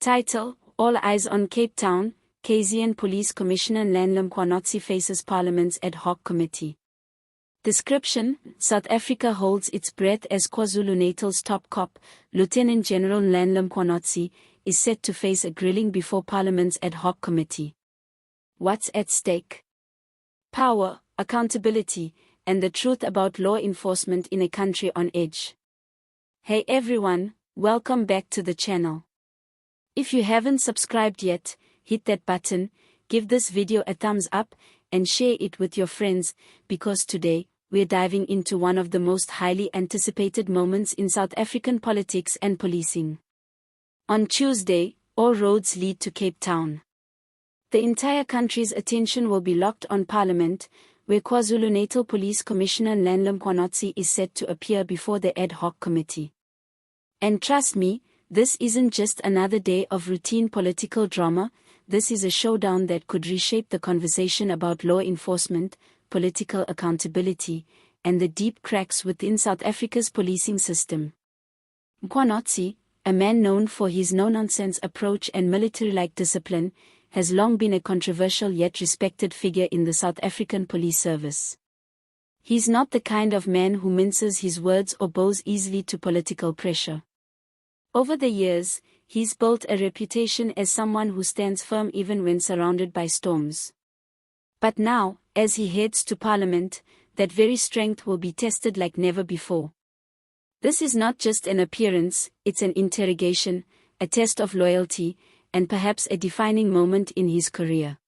Title: All Eyes on Cape Town. KZN Police Commissioner Nhlanhla Mkhwanazi faces Parliament's ad hoc committee. Description: South Africa holds its breath as KwaZulu-Natal's top cop, Lieutenant General Nhlanhla Mkhwanazi, is set to face a grilling before Parliament's ad hoc committee. What's at stake? Power, accountability, and the truth about law enforcement in a country on edge. Hey everyone, welcome back to the channel. If you haven't subscribed yet, hit that button, give this video a thumbs up, and share it with your friends, because today, we're diving into one of the most highly anticipated moments in South African politics and policing. On Tuesday, all roads lead to Cape Town. The entire country's attention will be locked on Parliament, where KwaZulu-Natal Police Commissioner Nhlanhla Mkhwanazi is set to appear before the ad hoc committee. And trust me, this isn't just another day of routine political drama. This is a showdown that could reshape the conversation about law enforcement, political accountability, and the deep cracks within South Africa's policing system. Mkhwanazi, a man known for his no-nonsense approach and military-like discipline, has long been a controversial yet respected figure in the South African police service. He's not the kind of man who minces his words or bows easily to political pressure. Over the years, he's built a reputation as someone who stands firm even when surrounded by storms. But now, as he heads to Parliament, that very strength will be tested like never before. This is not just an appearance, it's an interrogation, a test of loyalty, and perhaps a defining moment in his career.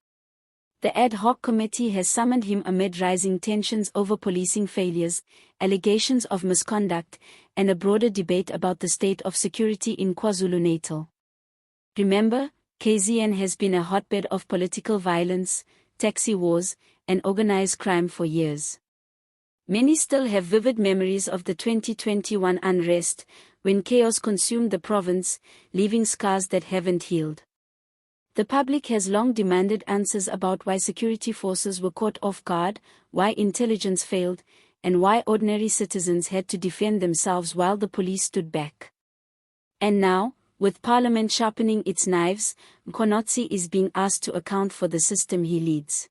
The ad hoc committee has summoned him amid rising tensions over policing failures, allegations of misconduct, and a broader debate about the state of security in KwaZulu-Natal. Remember, KZN has been a hotbed of political violence, taxi wars, and organized crime for years. Many still have vivid memories of the 2021 unrest, when chaos consumed the province, leaving scars that haven't healed. The public has long demanded answers about why security forces were caught off guard, why intelligence failed, and why ordinary citizens had to defend themselves while the police stood back. And now, with Parliament sharpening its knives, Mkhwanazi is being asked to account for the system he leads.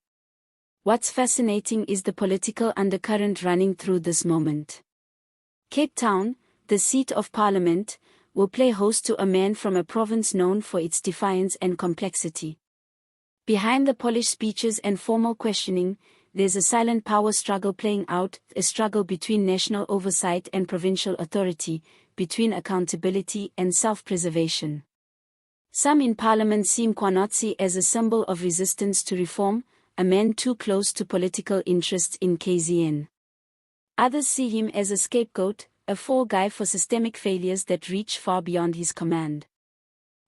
What's fascinating is the political undercurrent running through this moment. Cape Town, the seat of Parliament, will play host to a man from a province known for its defiance and complexity. Behind the polished speeches and formal questioning, there's a silent power struggle playing out, a struggle between national oversight and provincial authority, between accountability and self-preservation. Some in Parliament see Mkhwanazi as a symbol of resistance to reform, a man too close to political interests in KZN. Others see him as a scapegoat, a fall guy for systemic failures that reach far beyond his command.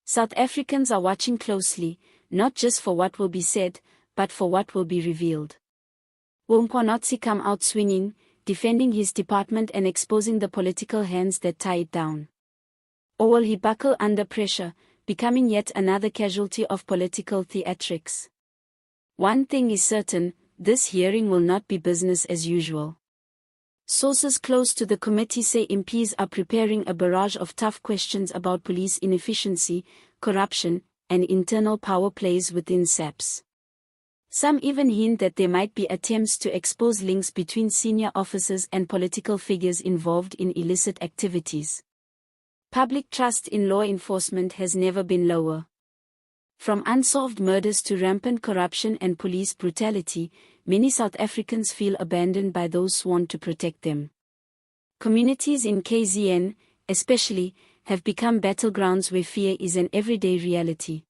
South Africans are watching closely, not just for what will be said, but for what will be revealed. Will Mkhwanazi come out swinging, defending his department and exposing the political hands that tie it down? Or will he buckle under pressure, becoming yet another casualty of political theatrics? One thing is certain, this hearing will not be business as usual. Sources close to the committee say MPs are preparing a barrage of tough questions about police inefficiency, corruption, and internal power plays within SAPS. Some even hint that there might be attempts to expose links between senior officers and political figures involved in illicit activities. Public trust in law enforcement has never been lower. From unsolved murders to rampant corruption and police brutality, many South Africans feel abandoned by those sworn to protect them. Communities in KZN, especially, have become battlegrounds where fear is an everyday reality.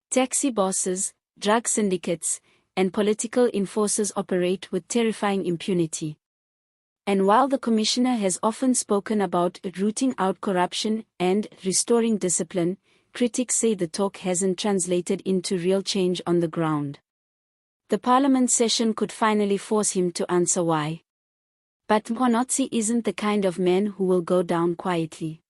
Taxi bosses, drug syndicates, and political enforcers operate with terrifying impunity. And while the commissioner has often spoken about rooting out corruption and restoring discipline, critics say the talk hasn't translated into real change on the ground. The Parliament session could finally force him to answer why. But Mkhwanazi isn't the kind of man who will go down quietly.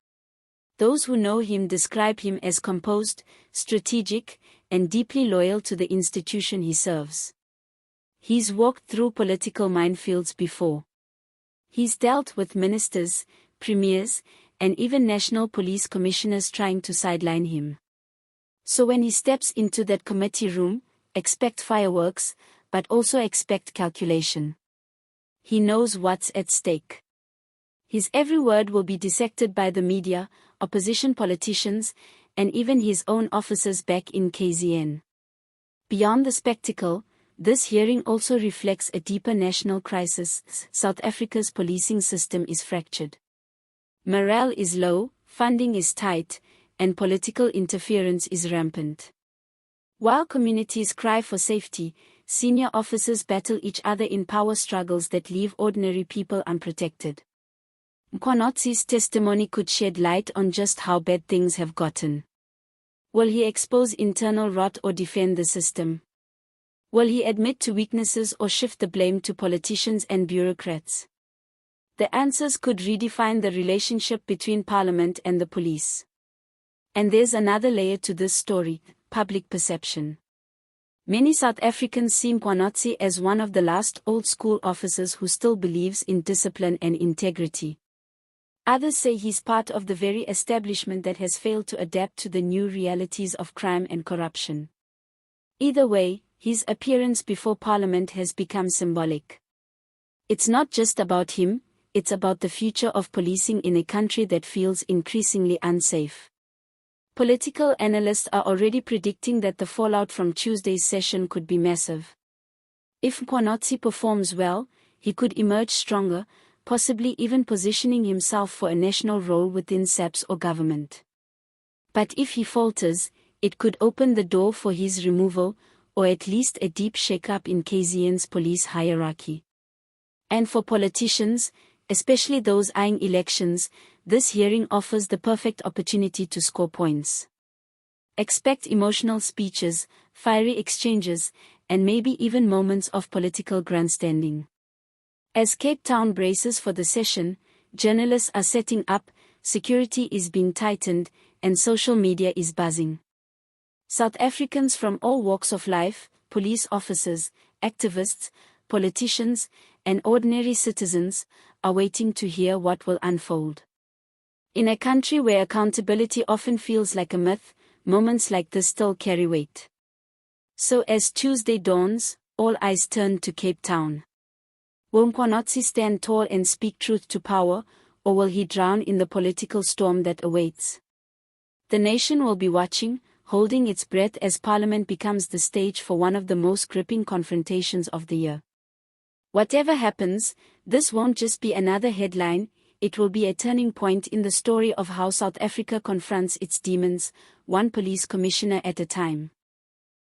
Those who know him describe him as composed, strategic, and deeply loyal to the institution he serves. He's walked through political minefields before. He's dealt with ministers, premiers, and even national police commissioners trying to sideline him. So when he steps into that committee room, expect fireworks, but also expect calculation. He knows what's at stake. His every word will be dissected by the media, opposition politicians, and even his own officers back in KZN. Beyond the spectacle, this hearing also reflects a deeper national crisis. South Africa's policing system is fractured. Morale is low, funding is tight, and political interference is rampant. While communities cry for safety, senior officers battle each other in power struggles that leave ordinary people unprotected. Mkhwanazi's testimony could shed light on just how bad things have gotten. Will he expose internal rot or defend the system? Will he admit to weaknesses or shift the blame to politicians and bureaucrats? The answers could redefine the relationship between parliament and the police. And there's another layer to this story: public perception. Many South Africans see Mkhwanazi as one of the last old-school officers who still believes in discipline and integrity. Others say he's part of the very establishment that has failed to adapt to the new realities of crime and corruption. Either way, his appearance before Parliament has become symbolic. It's not just about him, it's about the future of policing in a country that feels increasingly unsafe. Political analysts are already predicting that the fallout from Tuesday's session could be massive. If Mkhwanazi performs well, he could emerge stronger, possibly even positioning himself for a national role within SAPS or government. But if he falters, it could open the door for his removal, or at least a deep shake-up in KZN's police hierarchy. And for politicians, especially those eyeing elections, this hearing offers the perfect opportunity to score points. Expect emotional speeches, fiery exchanges, and maybe even moments of political grandstanding. As Cape Town braces for the session, journalists are setting up, security is being tightened, and social media is buzzing. South Africans from all walks of life, police officers, activists, politicians, and ordinary citizens, are waiting to hear what will unfold. In a country where accountability often feels like a myth, moments like this still carry weight. So as Tuesday dawns, all eyes turn to Cape Town. Will Mkhwanazi stand tall and speak truth to power, or will he drown in the political storm that awaits? The nation will be watching, holding its breath as Parliament becomes the stage for one of the most gripping confrontations of the year. Whatever happens, this won't just be another headline, it will be a turning point in the story of how South Africa confronts its demons, one police commissioner at a time.